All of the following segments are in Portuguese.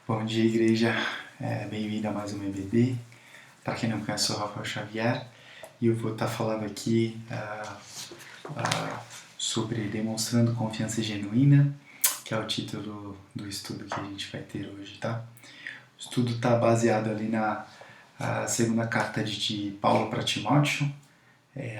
Bom dia, igreja. Bem-vindo a mais um EBD. Para quem não conhece, eu sou o Rafael Xavier e eu vou estar falando aqui sobre demonstrando confiança genuína, que é o título do estudo que a gente vai ter hoje, tá? O estudo está baseado ali na segunda carta de Paulo para Timóteo.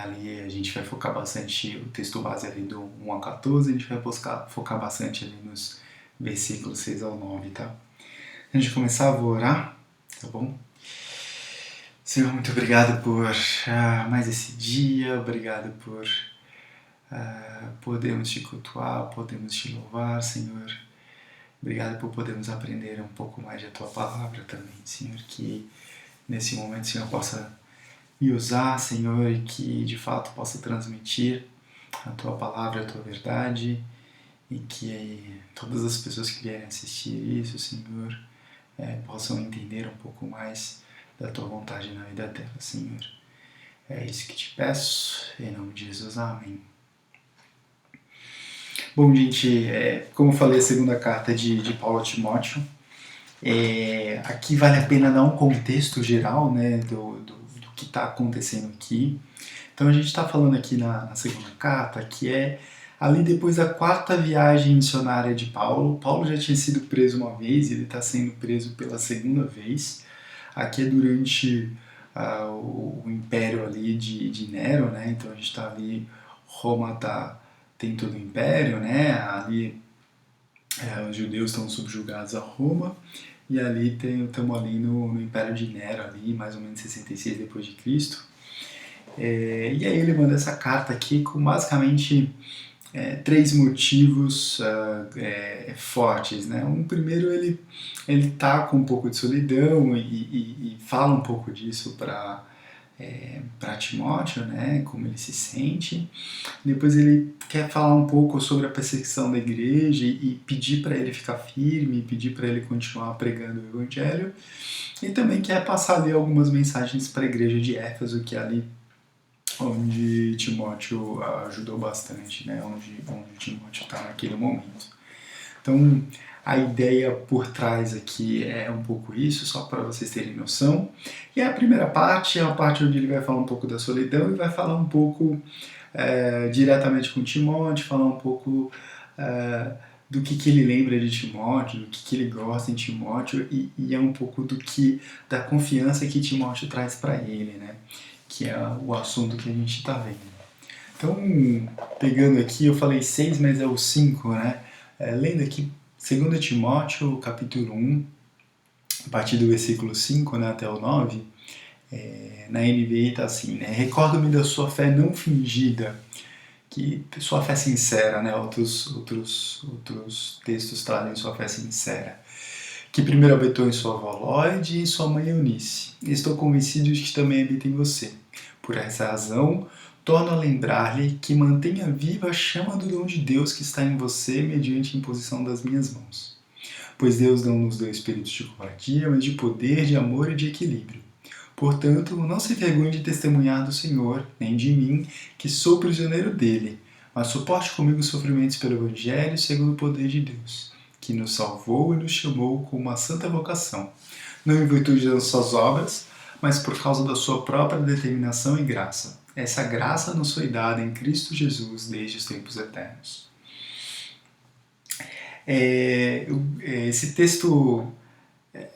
Ali a gente vai focar bastante, o texto base ali do 1 a 14, a gente vai focar bastante ali nos versículos 6 ao 9, tá? Antes de começar, eu vou orar, tá bom? Senhor, muito obrigado por mais esse dia, obrigado por podermos te cultuar, podermos te louvar, Senhor. Obrigado por podermos aprender um pouco mais da Tua Palavra também, Senhor, que nesse momento, Senhor, possa me usar, Senhor, e que de fato possa transmitir a Tua Palavra, a Tua verdade, e que todas as pessoas que vierem assistir isso, Senhor, possam entender um pouco mais da Tua vontade na vida dela, Senhor. É isso que te peço, em nome de Jesus, amém. Bom, gente, como eu falei, a segunda carta de Paulo a Timóteo, aqui vale a pena dar um contexto geral, né, do que está acontecendo aqui. Então a gente está falando aqui na segunda carta, que é ali depois da quarta viagem missionária de Paulo. Paulo já tinha sido preso uma vez e ele está sendo preso pela segunda vez. Aqui é durante o império ali de Nero, né? Então a gente está ali, Roma tem todo o império, né? Ali os judeus estão subjugados a Roma e ali estamos ali no império de Nero, ali mais ou menos 66 depois de Cristo. E aí ele manda essa carta aqui com basicamente três motivos fortes, né? Primeiro, ele tá com um pouco de solidão e fala um pouco disso para Timóteo, né? Como ele se sente. Depois ele quer falar um pouco sobre a perseguição da igreja e pedir para ele ficar firme, pedir para ele continuar pregando o evangelho. E também quer passar ali algumas mensagens para a igreja de Éfeso, que é ali onde Timóteo ajudou bastante, né? onde Timóteo está naquele momento. Então, a ideia por trás aqui é um pouco isso, só para vocês terem noção. E a primeira parte é a parte onde ele vai falar um pouco da solidão e vai falar um pouco diretamente com Timóteo, falar um pouco do que ele lembra de Timóteo, do que ele gosta em Timóteo e é um pouco da confiança que Timóteo traz para ele, né? Que é o assunto que a gente está vendo. Então, pegando aqui, eu falei 6, mas é o 5, né? Lendo aqui 2 Timóteo, capítulo 1, a partir do versículo 5, né, até o 9, na NVI está assim, né? Recordo-me da sua fé não fingida, que sua fé sincera, né? Outros textos trazem sua fé sincera, que primeiro habitou em sua avó Lóide e em sua mãe Eunice. Estou convencido de que também habita em você. Por essa razão, torno a lembrar-lhe que mantenha viva a chama do dom de Deus que está em você mediante a imposição das minhas mãos. Pois Deus não nos deu espírito de covardia, mas de poder, de amor e de equilíbrio. Portanto, não se envergonhe de testemunhar do Senhor, nem de mim, que sou prisioneiro dele, mas suporte comigo os sofrimentos pelo Evangelho segundo o poder de Deus, que nos salvou e nos chamou com uma santa vocação, não em virtude das suas obras, mas por causa da sua própria determinação e graça. Essa graça nos foi dada em Cristo Jesus desde os tempos eternos. Esse texto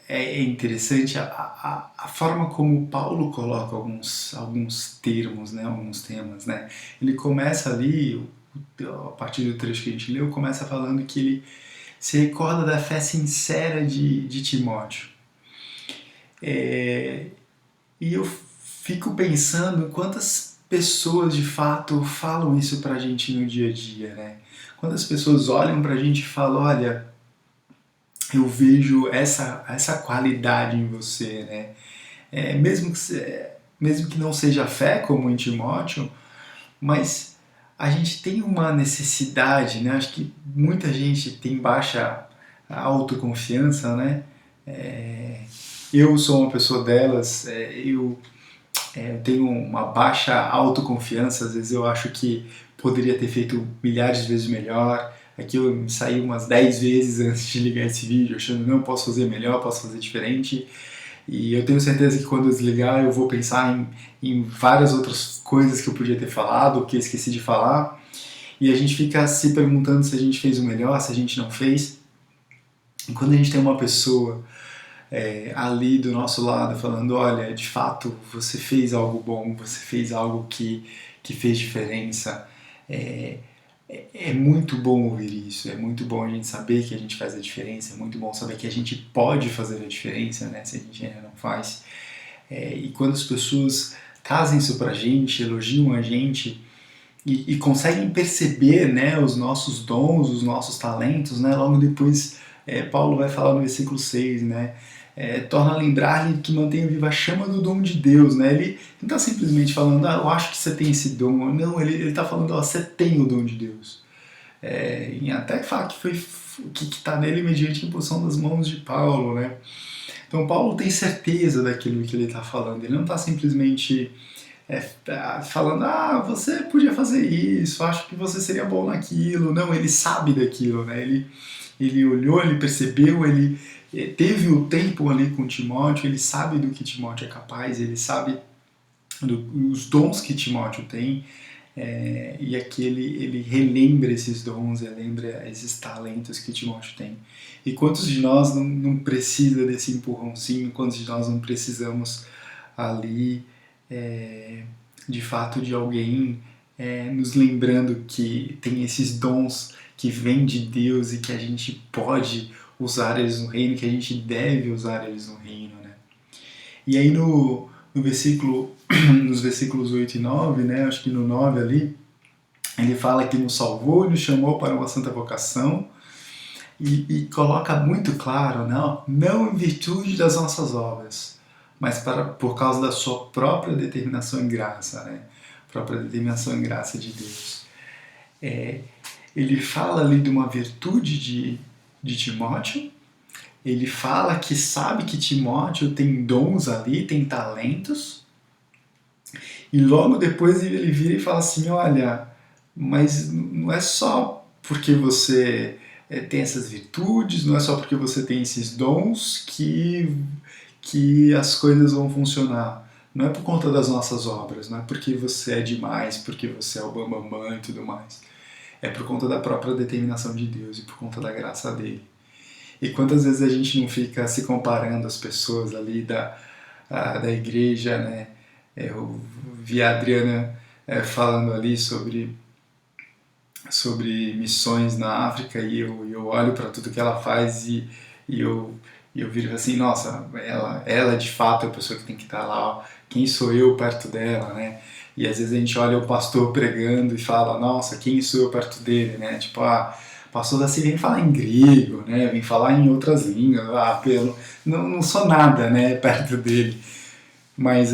é interessante, a forma como Paulo coloca alguns termos, né, alguns temas. Né? Ele começa ali, a partir do trecho que a gente leu, começa falando que ele se recorda da fé sincera de Timóteo. E eu fico pensando quantas pessoas de fato falam isso pra gente no dia a dia, né? Quantas pessoas olham pra gente e falam, olha, eu vejo essa qualidade em você, né? Mesmo que não seja fé, como em Timóteo, mas a gente tem uma necessidade, né? Acho que muita gente tem baixa autoconfiança, né? Eu sou uma pessoa delas, eu tenho uma baixa autoconfiança, às vezes eu acho que poderia ter feito milhares de vezes melhor, Aqui eu me saí umas 10 vezes antes de ligar esse vídeo, achando, não, posso fazer melhor, posso fazer diferente. E eu tenho certeza que quando eu desligar eu vou pensar em várias outras coisas que eu podia ter falado, que eu esqueci de falar. E a gente fica se perguntando se a gente fez o melhor, se a gente não fez. E quando a gente tem uma pessoa ali do nosso lado falando, olha, de fato você fez algo bom, você fez algo que fez diferença, é muito bom ouvir isso, é muito bom a gente saber que a gente faz a diferença, é muito bom saber que a gente pode fazer a diferença, né, se a gente ainda não faz. E quando as pessoas trazem isso pra gente, elogiam a gente e conseguem perceber, né, os nossos dons, os nossos talentos, né, logo depois Paulo vai falar no versículo 6, né, torna a lembrar-lhe que mantenha viva a chama do dom de Deus, né? Ele não está simplesmente falando, eu acho que você tem esse dom. Não, ele está falando, você tem o dom de Deus. E até falar que foi que está nele mediante a imposição das mãos de Paulo, né? Então Paulo tem certeza daquilo que ele está falando. Ele não está simplesmente falando, você podia fazer isso, acho que você seria bom naquilo. Não, ele sabe daquilo, né? Ele olhou, ele percebeu, ele teve o tempo ali com Timóteo, ele sabe do que Timóteo é capaz, ele sabe dos dons que Timóteo tem, e aqui ele relembra esses dons, relembra esses talentos que Timóteo tem. E quantos de nós não precisa desse empurrãozinho, quantos de nós não precisamos ali, de fato, de alguém nos lembrando que tem esses dons que vêm de Deus e que a gente pode usar eles no reino, que a gente deve usar eles no reino, né? E aí no versículo, nos versículos 8 e 9, né, acho que no 9 ali, ele fala que nos salvou e nos chamou para uma santa vocação e coloca muito claro, não em virtude das nossas obras, mas por causa da sua própria determinação em graça, né? Própria determinação em graça de Deus. Ele fala ali de uma virtude de Timóteo, ele fala que sabe que Timóteo tem dons ali, tem talentos, e logo depois ele vira e fala assim, olha, mas não é só porque você tem essas virtudes, não é só porque você tem esses dons que as coisas vão funcionar. Não é por conta das nossas obras, não é porque você é demais, porque você é o bambambam e tudo mais. É por conta da própria determinação de Deus e por conta da graça dele. E quantas vezes a gente não fica se comparando às pessoas ali da igreja, né? Eu vi a Adriana falando ali sobre missões na África e eu olho para tudo que ela faz e eu viro assim, nossa, ela de fato é a pessoa que tem que estar lá, ó, quem sou eu perto dela, né? E às vezes a gente olha o pastor pregando e fala, nossa, quem sou eu perto dele, né? Tipo, pastor da vem falar em grego, né? Vem falar em outras línguas, não sou nada, né, perto dele. Mas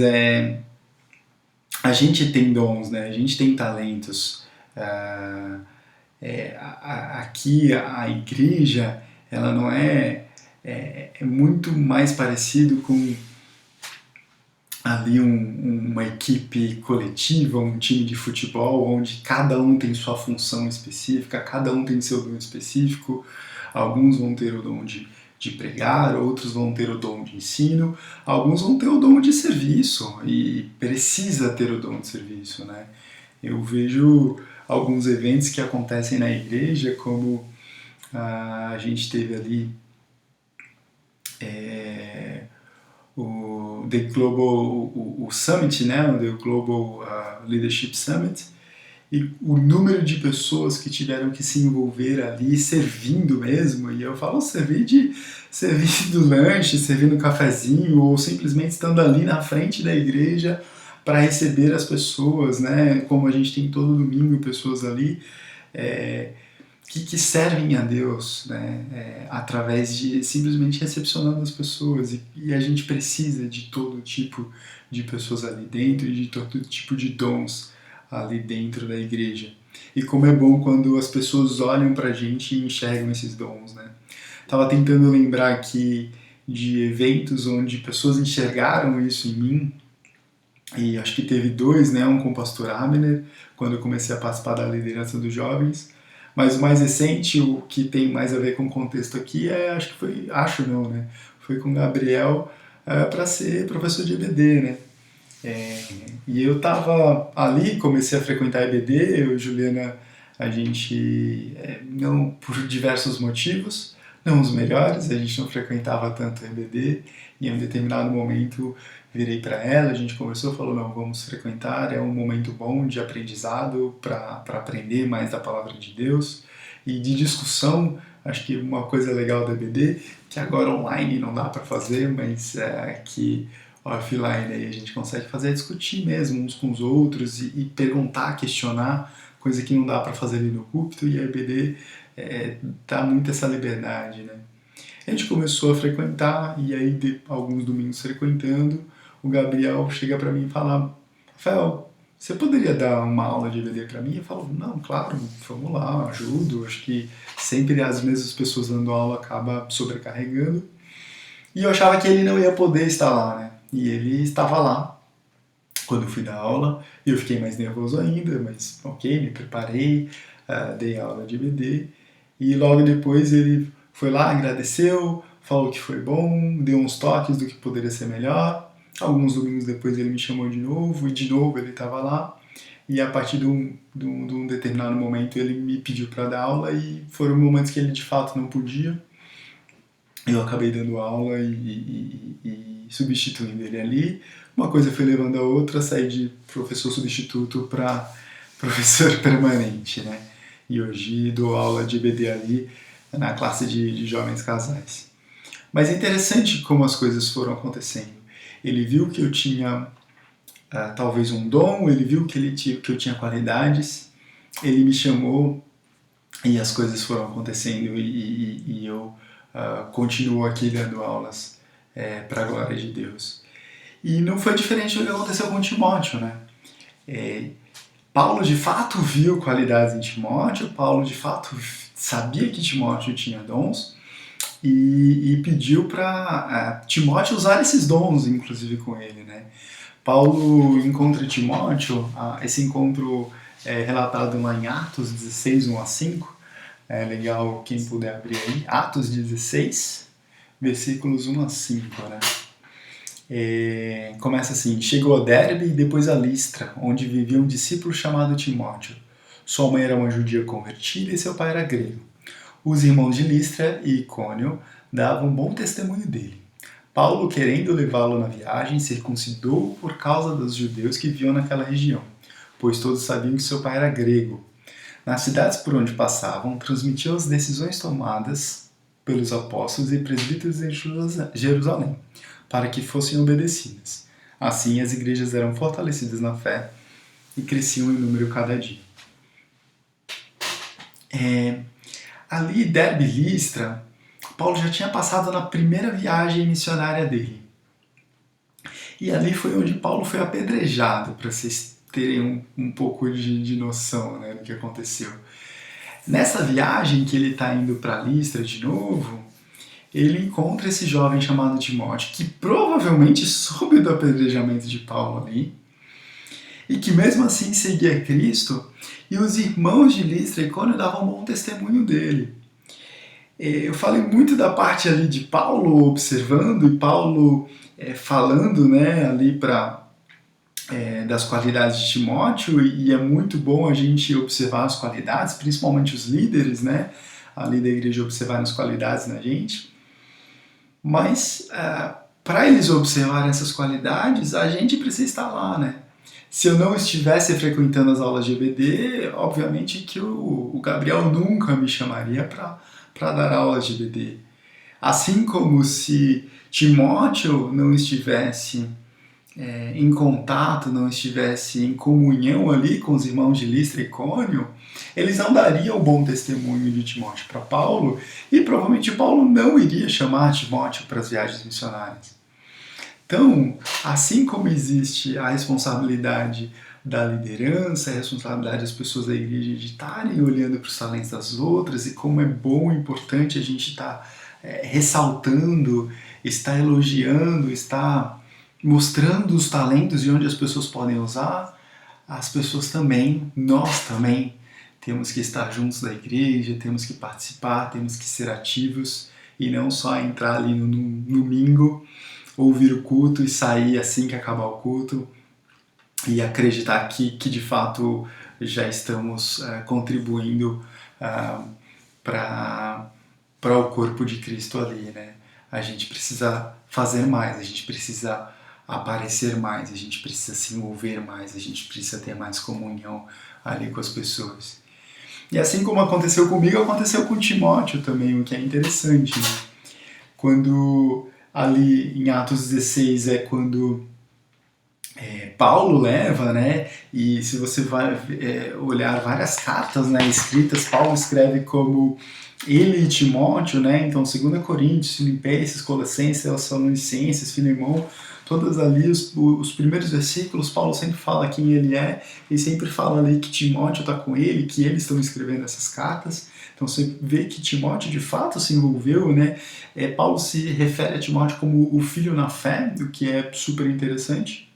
a gente tem dons, né? A gente tem talentos. Aqui a igreja, ela não é muito mais parecido com ali uma equipe coletiva, um time de futebol, onde cada um tem sua função específica, cada um tem seu dom específico. Alguns vão ter o dom de pregar, outros vão ter o dom de ensino, alguns vão ter o dom de serviço e precisa ter o dom de serviço, né? Eu vejo alguns eventos que acontecem na igreja, como a gente teve ali o The Global, o Summit, né? O The Global Leadership Summit, e o número de pessoas que tiveram que se envolver ali servindo mesmo, e eu falo servir do lanche, servir no cafezinho, ou simplesmente estando ali na frente da igreja para receber as pessoas, né? Como a gente tem todo domingo pessoas ali que servem a Deus, né? Através de simplesmente recepcionando as pessoas, e a gente precisa de todo tipo de pessoas ali dentro e de todo tipo de dons ali dentro da igreja. E como é bom quando as pessoas olham pra gente e enxergam esses dons, né? Tava tentando lembrar aqui de eventos onde pessoas enxergaram isso em mim, e acho que teve dois, né? Um com o pastor Abner, quando eu comecei a participar da liderança dos jovens, Mas o mais recente, o que tem mais a ver com o contexto aqui, foi com o Gabriel para ser professor de EBD, né? E eu tava ali, comecei a frequentar EBD, eu e Juliana, a gente, não por diversos motivos, não os melhores, a gente não frequentava tanto EBD, e em um determinado momento virei para ela, a gente conversou, falou, não, vamos frequentar, é um momento bom de aprendizado para aprender mais da palavra de Deus, e de discussão, acho que uma coisa legal do EBD, que agora online não dá para fazer, mas que offline aí a gente consegue fazer é discutir mesmo uns com os outros e perguntar, questionar, coisa que não dá para fazer ali no púlpito, e a EBD dá muito essa liberdade, né? A gente começou a frequentar, e aí de alguns domingos frequentando, o Gabriel chega para mim e fala, Rafael, você poderia dar uma aula de EBD para mim? Eu falo, não, claro, vamos lá, ajudo, acho que sempre as mesmas pessoas dando aula acaba sobrecarregando, e eu achava que ele não ia poder estar lá, né? E ele estava lá quando eu fui dar aula, e eu fiquei mais nervoso ainda, mas ok, me preparei, dei aula de EBD, e logo depois ele foi lá, agradeceu, falou que foi bom, deu uns toques do que poderia ser melhor. Alguns domingos depois ele me chamou de novo, e de novo ele estava lá, e a partir de um determinado momento ele me pediu para dar aula, e foram momentos que ele de fato não podia. Eu acabei dando aula e substituindo ele ali. Uma coisa foi levando a outra, saí de professor substituto para professor permanente, né? E hoje dou aula de EBD ali na classe de jovens casais. Mas é interessante como as coisas foram acontecendo. Ele viu que eu tinha talvez um dom, ele viu que eu tinha qualidades, ele me chamou e as coisas foram acontecendo e eu continuo aqui dando aulas para a glória de Deus. E não foi diferente do que aconteceu com Timóteo, né? Paulo de fato viu qualidades em Timóteo, Paulo de fato sabia que Timóteo tinha dons e pediu para Timóteo usar esses dons, inclusive com ele, né? Paulo encontra Timóteo, esse encontro é relatado lá em Atos 16, 1 a 5, é legal quem puder abrir aí, Atos 16, versículos 1 a 5, né? Começa assim, chegou a Derbe e depois a Listra, onde vivia um discípulo chamado Timóteo. Sua mãe era uma judia convertida e seu pai era grego. Os irmãos de Listra e Icônio davam bom testemunho dele. Paulo, querendo levá-lo na viagem, circuncidou por causa dos judeus que viviam naquela região, pois todos sabiam que seu pai era grego. Nas cidades por onde passavam, transmitiu as decisões tomadas pelos apóstolos e presbíteros em Jerusalém, para que fossem obedecidas. Assim, as igrejas eram fortalecidas na fé e cresciam em número cada dia. Ali, Derbe e Listra, Paulo já tinha passado na primeira viagem missionária dele. E ali foi onde Paulo foi apedrejado, para vocês terem um pouco de noção, né, do que aconteceu. Nessa viagem que ele está indo para Listra de novo, ele encontra esse jovem chamado Timóteo, que provavelmente soube do apedrejamento de Paulo ali, e que mesmo assim seguia Cristo, e os irmãos de Listra e Icônio davam um bom testemunho dele. Eu falei muito da parte ali de Paulo observando e Paulo falando, né, ali das qualidades de Timóteo, e é muito bom a gente observar as qualidades, principalmente os líderes, né, ali da igreja observarem as qualidades na gente. Mas para eles observarem essas qualidades, a gente precisa estar lá, né? Se eu não estivesse frequentando as aulas de EBD, obviamente que o Gabriel nunca me chamaria para dar aulas de EBD. Assim como se Timóteo não estivesse em contato, não estivesse em comunhão ali com os irmãos de Listra e Icônio, eles não dariam bom testemunho de Timóteo para Paulo, e provavelmente Paulo não iria chamar Timóteo para as viagens missionárias. Então, assim como existe a responsabilidade da liderança, a responsabilidade das pessoas da igreja de estarem olhando para os talentos das outras, e como é bom e importante a gente estar ressaltando, estar elogiando, estar mostrando os talentos e onde as pessoas podem usar, as pessoas também, nós também, temos que estar juntos da igreja, temos que participar, temos que ser ativos e não só entrar ali no domingo, ouvir o culto e sair assim que acabar o culto e acreditar que de fato já estamos contribuindo para o corpo de Cristo ali, né? A gente precisa fazer mais, a gente precisa aparecer mais, a gente precisa se envolver mais, a gente precisa ter mais comunhão ali com as pessoas. E assim como aconteceu comigo, aconteceu com Timóteo também, o que é interessante, né? Quando ali em Atos 16 é quando Paulo leva, né? E se você vai olhar várias cartas, né, escritas, Paulo escreve como ele e Timóteo, né? Então, 2 Coríntios, Filipenses, Colossenses, Tessalonicenses, Filemão, todas ali, os primeiros versículos, Paulo sempre fala quem ele é, e sempre fala ali que Timóteo está com ele, que eles estão escrevendo essas cartas. Então você vê que Timóteo de fato se envolveu, né? Paulo se refere a Timóteo como o filho na fé, o que é super interessante.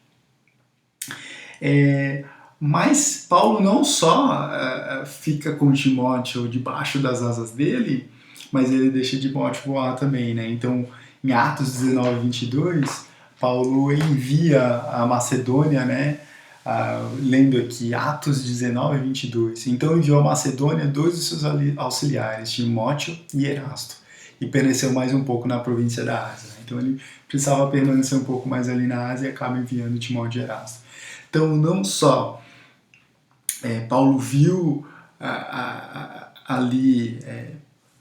Mas Paulo não só fica com Timóteo debaixo das asas dele, mas ele deixa Timóteo voar também, né? Então, em Atos 19, 22, Paulo envia a Macedônia, né? Lendo aqui, Atos 19, 22. Então enviou a Macedônia 2 de seus auxiliares, Timóteo e Erasto, e permaneceu mais um pouco na província da Ásia. Né? Então ele precisava permanecer um pouco mais ali na Ásia e acaba enviando Timóteo e Erasto. Então não só Paulo viu ali,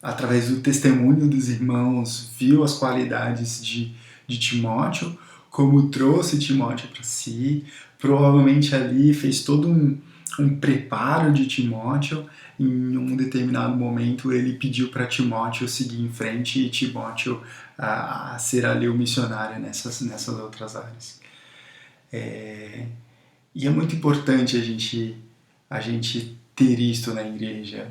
através do testemunho dos irmãos, viu as qualidades de Timóteo, como trouxe Timóteo para si, provavelmente ali fez todo um preparo de Timóteo. Em um determinado momento ele pediu para Timóteo seguir em frente e Timóteo a ser ali o missionário nessas outras áreas. E é muito importante a gente ter isto na igreja.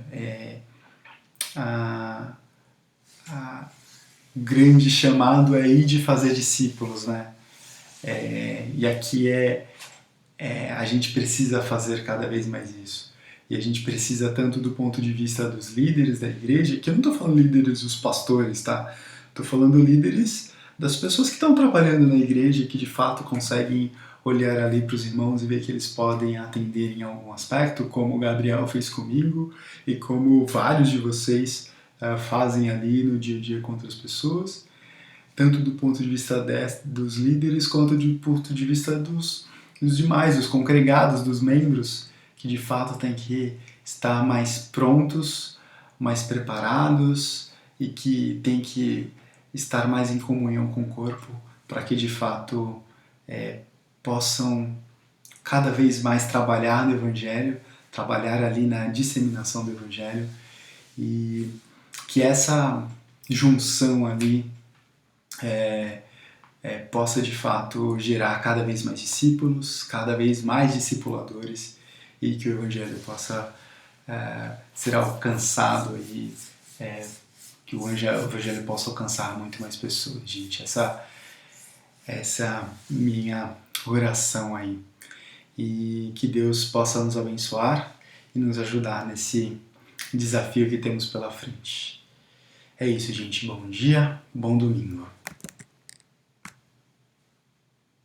Grande chamado é ir de fazer discípulos, né? E aqui a gente precisa fazer cada vez mais isso. E a gente precisa tanto do ponto de vista dos líderes da igreja, que eu não estou falando líderes dos pastores, tá? Estou falando líderes das pessoas que estão trabalhando na igreja, que de fato conseguem olhar ali para os irmãos e ver que eles podem atender em algum aspecto, como o Gabriel fez comigo e como vários de vocês fazem ali no dia a dia com outras pessoas, tanto do ponto de vista dos líderes quanto do ponto de vista dos demais, dos congregados, dos membros, que de fato têm que estar mais prontos, mais preparados e que têm que estar mais em comunhão com o corpo para que de fato possam cada vez mais trabalhar no Evangelho, trabalhar ali na disseminação do Evangelho e que essa junção ali possa de fato gerar cada vez mais discípulos, cada vez mais discipuladores e que o Evangelho possa ser alcançado e que o Evangelho possa alcançar muito mais pessoas, gente. Essa minha oração aí. E que Deus possa nos abençoar e nos ajudar nesse desafio que temos pela frente. É isso, gente. Bom dia, bom domingo.